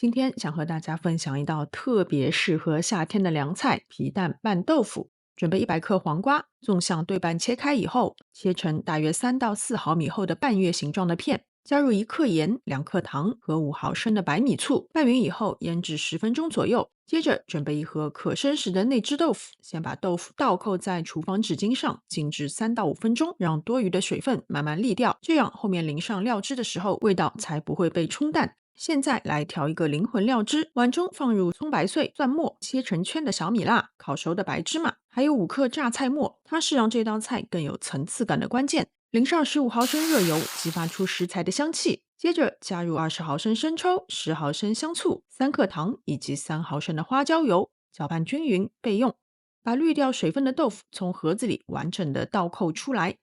今天想和大家分享一道特別適合夏天的涼菜——皮蛋拌豆腐。準備100克黃瓜，縱向對半切開以後，切成大約3到4毫米厚的半月形狀的片。加入1克鹽、2克糖和5毫升的白米醋，拌勻以後醃製10分鐘左右。接着準備1盒可生食的內汁豆腐，先把豆腐倒扣在廚房紙巾上，靜置3到5分鐘，讓多餘的水分慢慢瀝掉。這樣後面淋上料汁的時候，味道才不會被冲淡。現在來調一個靈魂料汁，碗中放入蔥白碎、蒜末、切成圈的小米辣、烤熟的白芝麻，還有5克榨菜末，它是讓這道菜更有層次感的關鍵。淋上15毫升熱油，激發出食材的香氣。接着加入20毫升生抽、10毫升香醋、3克糖以及3毫升的花椒油，攪拌均勻備用。把濾掉水分的豆腐從盒子裡完整的倒扣出來。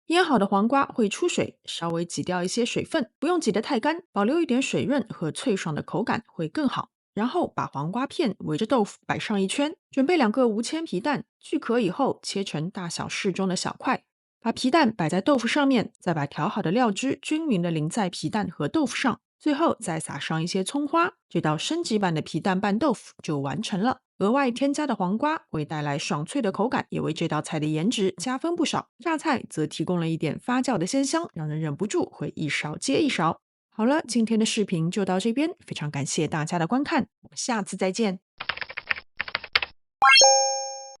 醃好的黃瓜會出水，稍微擠掉一些水分，不用擠得太乾，保留一點水潤和脆爽的口感會更好。然後把黄瓜片圍着豆腐擺上一圈，準備2個無鉛皮蛋，去殼以後切成大小適中的小塊。把皮蛋擺在豆腐上面，再把調好的料汁均勻地淋在皮蛋和豆腐上，最後再撒上一些蔥花，這道升級版的皮蛋拌豆腐就完成了。額外添加的黃瓜會帶來爽脆的口感，也為這道菜的顏值加分不少。榨菜則提供了一點發酵的鮮香，讓人忍不住會一勺接一勺。好了，今天的視頻就到這邊，非常感謝大家的觀看，我們下次再見。